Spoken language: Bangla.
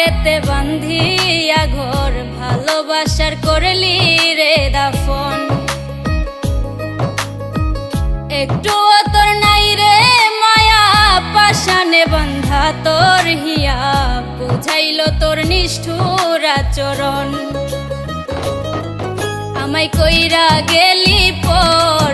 ঘরেতে বান্ধিয়া ঘর ভালোবাসার করলি রে দাফন। একটুও তোর নাই রে মায়া পাশানে বান্ধা তোর হিয়া বুঝাইল তোর নিষ্ঠুর আচরণ। আমায় কইরা গেলি পর